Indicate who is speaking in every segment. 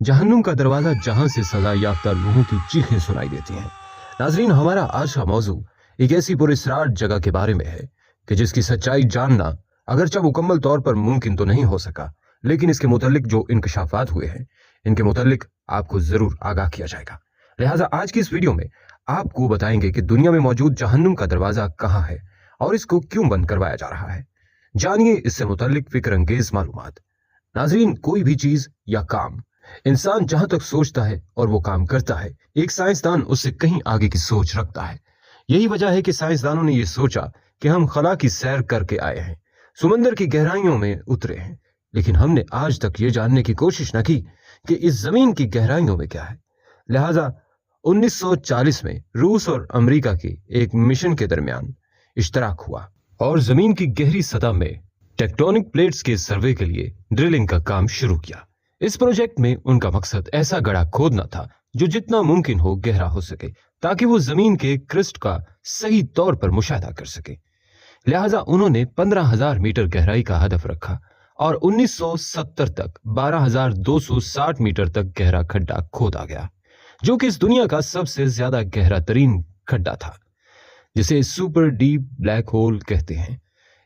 Speaker 1: जहन्नुम का दरवाजा जहां से सजा याफ्ता लोगों की चीखें सुनाई देती हैं। नाजरीन, हमारा आज का मौजू एक ऐसी पुरस्रार जगह के बारे में है कि जिसकी सच्चाई जानना अगरचे मुकम्मल तौर पर मुमकिन तो नहीं हो सका, लेकिन इसके मुतल्लिक जो इंकशाफात हुए हैं इनके मुतल्लिक आपको जरूर आगाह किया जाएगा। लिहाजा आज की इस वीडियो में आपको बताएंगे कि दुनिया में मौजूद जहन्नुम का दरवाजा कहाँ है और इसको क्यों बंद करवाया जा रहा है। जानिए इससे मुतल्लिक फिक्र अंगेज मालूमात। नाजरीन, कोई भी चीज या काम इंसान जहां तक सोचता है और वो काम करता है, एक साइंसदान उससे कहीं आगे की सोच रखता है। यही वजह है कि साइंसदानों ने यह सोचा कि हम खला की सैर करके आए हैं, समंदर की गहराइयों में उतरे हैं, लेकिन हमने आज तक ये जानने की कोशिश न की कि इस जमीन की गहराइयों में क्या है। लिहाजा 1940 में रूस और अमेरिका के एक मिशन के दरमियान इश्तराक हुआ और जमीन की गहरी सतह में टेक्टोनिक प्लेट्स के सर्वे के लिए ड्रिलिंग का काम शुरू किया। इस प्रोजेक्ट में उनका मकसद ऐसा गड्ढा खोदना था जो जितना मुमकिन हो गहरा हो सके, ताकि वो जमीन के क्रिस्ट का सही तौर पर मुशाहिदा कर सके। लिहाजा उन्होंने 15,000 मीटर गहराई का हदफ रखा और 1970 तक 12,260 मीटर तक गहरा खड्डा खोदा गया, जो कि इस दुनिया का सबसे ज्यादा गहरा तरीन खड्डा था, जिसे सुपर डीप ब्लैक होल कहते हैं।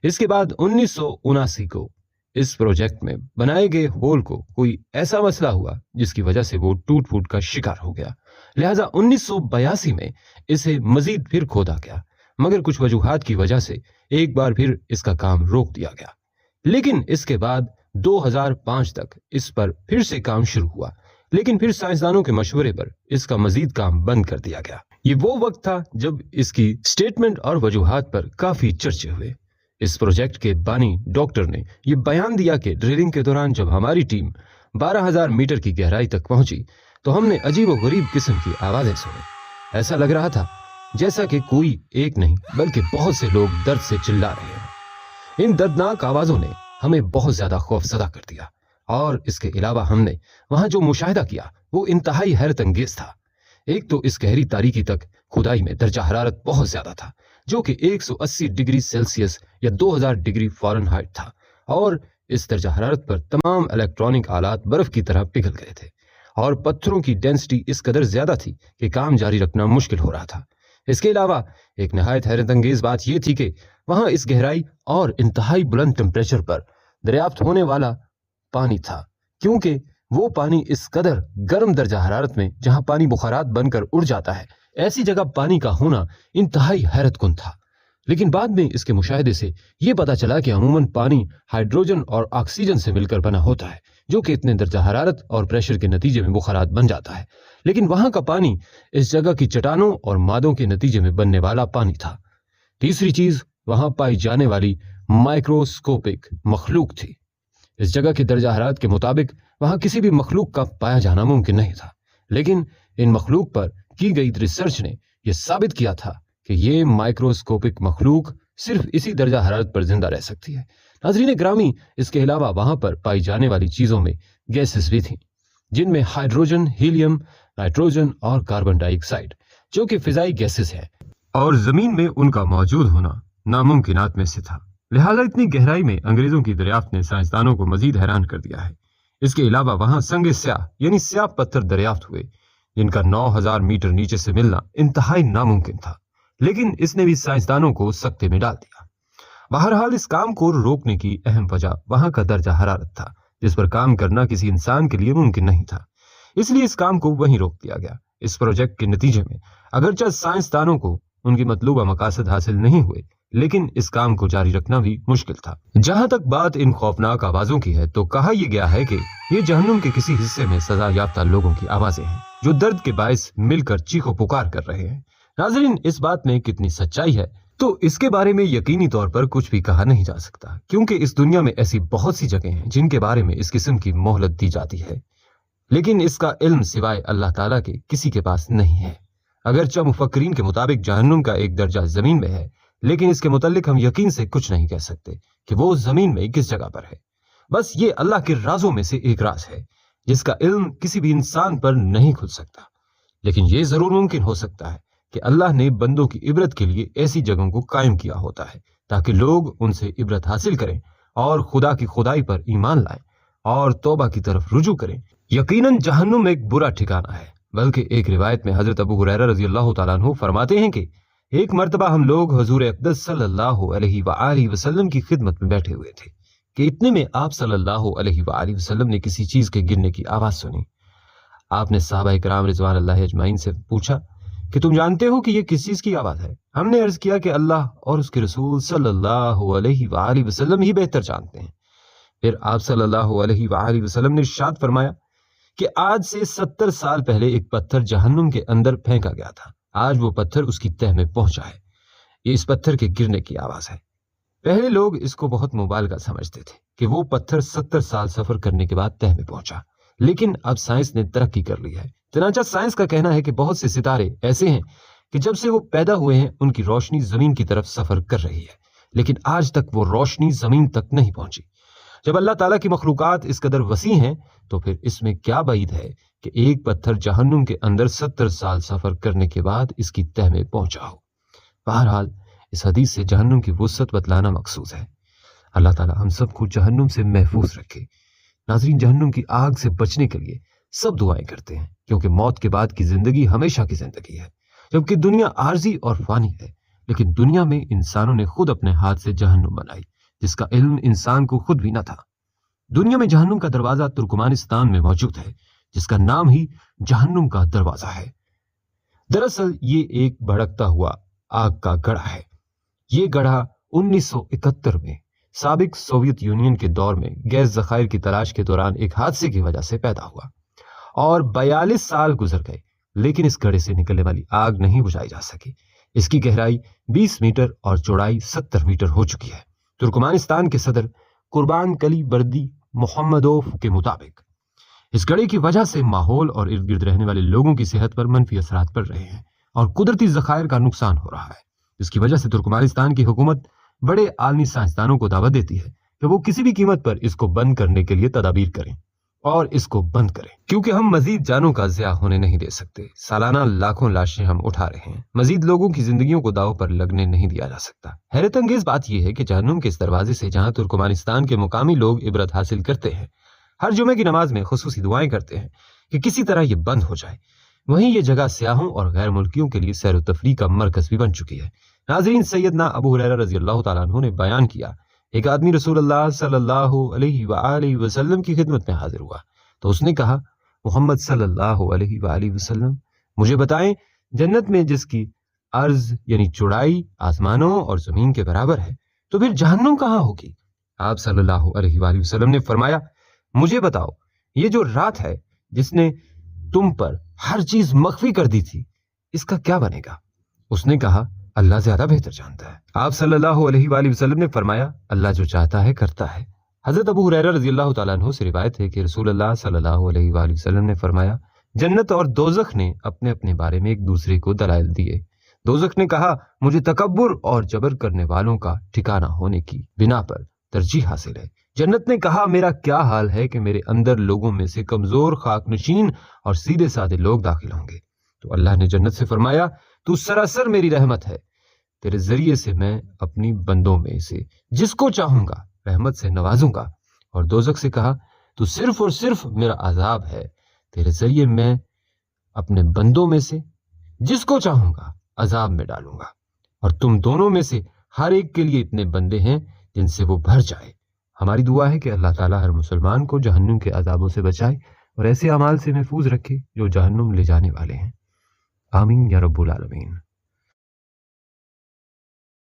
Speaker 1: इसके बाद 1979 को इस प्रोजेक्ट में बनाए गए होल को कोई ऐसा मसला हुआ जिसकी वजह से वो टूट फूट का शिकार हो गया। लिहाजा 1982 में इसे मजीद फिर खोदा गया, मगर कुछ वजूहात की वजह से एक बार फिर इसका काम रोक दिया गया। लेकिन इसके बाद 2005 तक इस पर फिर से काम शुरू हुआ, लेकिन फिर साइंसदानों के मशवरे पर इसका मजीद काम बंद कर दिया गया। ये वो वक्त था जब इसकी स्टेटमेंट और वजूहात पर काफी चर्चे हुए। इस प्रोजेक्ट के बानी डॉक्टर ने यह बयान दिया कि ड्रिलिंग के दौरान जब हमारी टीम 12,000 मीटर की गहराई तक पहुंची तो हमने अजीब और गरीब किस्म की आवाजें सुनी। ऐसा लग रहा था जैसा कि कोई एक नहीं बल्कि बहुत से लोग दर्द से चिल्ला रहे हैं। इन दर्दनाक आवाजों ने हमें बहुत ज्यादा खौफजदा कर दिया और इसके अलावा हमने वहां जो मुशाहिदा किया वो इंतहाई हैरत अंगेज था। एक तो इस गहरी तारीकी तक खुदाई में दर्जा हरारत बहुत ज्यादा था, जो कि 180 डिग्री सेल्सियस या 2000 डिग्री फ़ारेनहाइट था, और इस दर्जा हरारत पर तमाम इलेक्ट्रॉनिक आलात बर्फ की तरह पिघल गए थे और पत्थरों की डेंसिटी इस कदर ज्यादा थी कि काम जारी रखना मुश्किल हो रहा था। इसके अलावा एक नहायत हैरत अंगेज बात यह थी कि वहां इस गहराई और इंतहाई बुलंद टेम्परेचर पर दरियाफ्त होने वाला पानी था, क्योंकि वो पानी इस कदर गर्म दर्जा हरारत में जहां पानी बुखारात बनकर उड़ जाता है, ऐसी जगह पानी का होना इंतहाई हैरत कुन था। लेकिन बाद में इसके मुशाहिदे से यह पता चला कि अमूमन पानी हाइड्रोजन और ऑक्सीजन से मिलकर बना होता है, जो कि इतने दर्जा हरारत और प्रेशर के नतीजे में बुखारात बन जाता है। लेकिन वहां का पानी इस जगह की चट्टानों और मादों के नतीजे में बनने वाला पानी था। तीसरी चीज, वहां पाई जाने वाली माइक्रोस्कोपिक मखलूक थी। इस जगह की दर्जा हरारत के मुताबिक वहां किसी भी मखलूक का पाया जाना मुमकिन नहीं था, लेकिन इन मखलूक पर की गई रिसर्च ने यह साबित किया था कि ये माइक्रोस्कोपिक मखलूक सिर्फ इसी दर्जा हरारत पर जिंदा रह सकती है। नाज़रीन ग्रामी, इसके अलावा वहां पर पाई जाने वाली चीजों में गैसेस भी थीं, जिनमें हाइड्रोजन, हीलियम, नाइट्रोजन और कार्बन डाइऑक्साइड, जो कि फिजाई गैसेस हैं, और जमीन में उनका मौजूद होना नामुमकिनात में से था। लिहाजा इतनी गहराई में अंग्रेजों की दरियाफ्त ने साइंसदानों को मजीद हैरान कर दिया है। इसके अलावा वहां संगे स्याह यानी स्याह पत्थर दरियाफ्त हुए, जिनका 9,000 मीटर नीचे से मिलना इंतहाई नामुमकिन था, लेकिन इसने भी साइंसदानों को सख्ते में डाल दिया। बहरहाल इस काम को रोकने की अहम वजह वहां का दर्जा हरारत था, जिस पर काम करना किसी इंसान के लिए मुमकिन नहीं था। इसलिए इस काम को वहीं रोक दिया गया। इस प्रोजेक्ट के नतीजे में अगरचे साइंसदानों को उनकी मतलूबा मकासद हासिल नहीं हुए, लेकिन इस काम को जारी रखना भी मुश्किल था। जहां तक बात इन खौफनाक आवाजों की है, तो कहा यह गया है कि ये जहन्नुम के किसी हिस्से में सजा याफ्ता लोगों की आवाजें हैं, जो दर्द के बायस मिलकर चीखो पुकार कर रहे हैं। नाज़रीन, इस बात में कितनी सच्चाई है तो इसके बारे में यकीनी तौर पर कुछ भी कहा नहीं जा सकता, क्योंकि इस दुनिया में ऐसी बहुत सी जगह हैं जिनके बारे में इस किस्म की मोहलत दी जाती है, लेकिन इसका इल्म सिवाय अल्लाह ताला के किसी के पास नहीं है। अगरचे मुफक्किरीन के मुताबिक जहन्नुम का एक दर्जा जमीन में है, लेकिन इसके मुतल्लिक हम यकीन से कुछ नहीं कह सकते कि वो जमीन में किस जगह पर है। बस ये अल्लाह के राजों में से एक राज है, जिसका इल्म किसी भी इंसान पर नहीं खुल सकता। लेकिन ये जरूर मुमकिन हो सकता है कि अल्लाह ने बंदों की इबरत के लिए ऐसी जगहों को कायम किया होता है, ताकि लोग उनसे इबरत हासिल करें और खुदा की खुदाई पर ईमान लाएं और तौबा की तरफ रुजू करें यकीनन जहन्नुम एक बुरा ठिकाना है। बल्कि एक रिवायत में हजरत अबू हुरैरा रजी अल्लाह तआला अन्हु फरमाते हैं कि एक मर्तबा हम लोग हुजूर अक़दस सल्लल्लाहु अलैहि वआलिहि वसल्लम की खिदमत में बैठे हुए थे कि इतने में आप सल्लल्लाहु अलैहि वआलिहि वसल्लम ने किसी चीज के गिरने की आवाज सुनी। आपने सहाबा किराम रिज़वान अल्लाह अजमाइन से पूछा कि तुम जानते हो कि ये किस चीज की आवाज है? हमने अर्ज किया कि अल्लाह और उसके रसूल सल्लल्लाहु अलैहि वआलिहि वसल्लम ही बेहतर जानते हैं। फिर आप सल्लल्लाहु अलैहि वआलिहि वसल्लम ने इरशाद फरमाया कि आज से 70 साल पहले एक पत्थर जहन्नुम के अंदर फेंका गया था। आज वो पत्थर उसकी तह में पहुंचा है। ये इस पत्थर के गिरने की आवाज है। पहले लोग इसको बहुत मुबालगा समझते थे कि वो पत्थर 70 साल सफर करने के बाद तह में पहुंचा, लेकिन अब साइंस ने तरक्की कर ली है। चनाचा साइंस का कहना है कि बहुत से सितारे ऐसे हैं कि जब से वो पैदा हुए हैं उनकी रोशनी जमीन की तरफ सफर कर रही है, लेकिन आज तक वो रोशनी जमीन तक नहीं पहुंची। जब अल्लाह ताला की मखलूकात इस कदर वसी हैं तो फिर इसमें क्या बाइद है कि एक पत्थर जहन्नुम के अंदर 70 साल सफर करने के बाद इसकी तह में पहुंचा हो। बहरहाल इस हदीस से जहन्नुम की वुसअत बतलाना मकसूद है। अल्लाह ताला हम सबको जहन्नुम से महफूज रखे। नाज़रीन, जहन्नुम की आग से बचने के लिए सब दुआएं करते हैं, क्योंकि मौत के बाद की जिंदगी हमेशा की जिंदगी है। जबकि दुनिया आर्जी और फानी है, लेकिन दुनिया में इंसानों ने खुद अपने हाथ से जहन्नुम बनाई, जिसका इल्म इंसान को खुद भी न था। दुनिया में जहन्नुम का दरवाजा तुर्कमानिस्तान में मौजूद है, जिसका नाम ही जहन्नुम का दरवाजा है। दरअसल ये एक भड़कता हुआ आग का गढ़ा है। ये गढ़ा 1971 में साबिक सोवियत यूनियन के दौर में गैस जखायर की तलाश के दौरान एक हादसे की वजह से पैदा हुआ और 42 साल गुजर गए, लेकिन इस गढ़े से निकलने वाली आग नहीं बुझाई जा सकी। इसकी गहराई 20 मीटर और चौड़ाई 70 मीटर हो चुकी है। तुर्कमानिस्तान के सदर कुर्बान कली बर्दी मोहम्मदोव के मुताबिक इस गढ़े की वजह से माहौल और इर्द गिर्द रहने वाले लोगों की सेहत पर मनफी असरात पड़ रहे हैं और कुदरती जखायर का नुकसान हो रहा है, जिसकी वजह से तुर्कमानिस्तान की हुकूमत बड़े आलमी साइंसदानों को दावत देती है कि वो किसी भी कीमत पर इसको बंद करने के लिए तदाबीर करें और इसको बंद करें, क्योंकि हम मजीद जानों का ज़िया होने नहीं दे सकते। सालाना लाखों लाशें हम उठा रहे हैं, मजीद लोगों की जिंदगियों को दाव पर लगने नहीं दिया जा सकता। हैरत अंगेज बात यह है कि जहन्नुम के इस दरवाजे से जहां तुर्कमानिस्तान के मुकामी लोग इबरत हासिल करते हैं, हर जुमे की नमाज में खुसूसी दुआएं करते हैं कि किसी तरह ये बंद हो जाए, वहीं ये जगह सियाहों और गैर मुल्कियों के लिए सैर तफरी का मरकज भी बन चुकी है। नाज़रीन, सैयदना अबू हुरैरा रज़ी अल्लाह तआला अन्हु ने बयान किया, एक आदमी रसूलुल्लाह सल्लल्लाहु अलैहि वआलिहि वसल्लम की खिदमत में हाजिर हुआ तो उसने कहा, मोहम्मद सल्लल्लाहु अलैहि वआलिहि वसल्लम, मुझे बताएं जन्नत में जिसकी अर्ज यानी चौड़ाई आसमानों और जमीन के बराबर है, तो फिर जहन्नुम कहाँ होगी? आप सल्लल्लाहु अलैहि वआलिहि वसल्लम ने फरमाया, मुझे बताओ ये जो रात है जिसने तुम पर हर चीज मख्फी कर दी थी, इसका क्या बनेगा? उसने कहा, अल्लाह ज्यादा बेहतर जानता है। आप सल्लल्लाहु अलैहि वसल्लम ने फरमाया, अल्लाह जो चाहता है करता है। हजरत अबू हुरैरा रज़ी अल्लाह तआला अन्हु से रिवायत है कि रसूलुल्लाह सल्लल्लाहु अलैहि वसल्लम ने फरमाया, जन्नत और दोज़ख ने अपने अपने बारे में एक दूसरे को दलाइल दिए। दोज़ख ने कहा, मुझे तकब्बुर और जबर करने वालों का ठिकाना होने की बिना पर तरजीह हासिल है। जन्नत ने कहा, मेरा क्या हाल है कि मेरे अंदर लोगों में से कमजोर खाकनशीन और सीधे साधे लोग दाखिल होंगे। तो अल्लाह ने जन्नत से फरमाया, तू सरासर मेरी रहमत है, तेरे जरिए से मैं अपनी बंदों में से जिसको चाहूंगा रहमत से नवाजूंगा। और दोज़ख से कहा, तू सिर्फ और सिर्फ मेरा अजाब है, तेरे जरिए मैं अपने बंदों में से जिसको चाहूंगा अजाब में डालूंगा। और तुम दोनों में से हर एक के लिए इतने बंदे हैं जिनसे वो भर जाए। हमारी दुआ है कि अल्लाह ताला हर मुसलमान को जहन्नुम के अजाबों से बचाए और ऐसे अमाल से महफूज रखे जो जहन्नुम ले जाने वाले हैं। आमीन या रब्बुल आलमीन।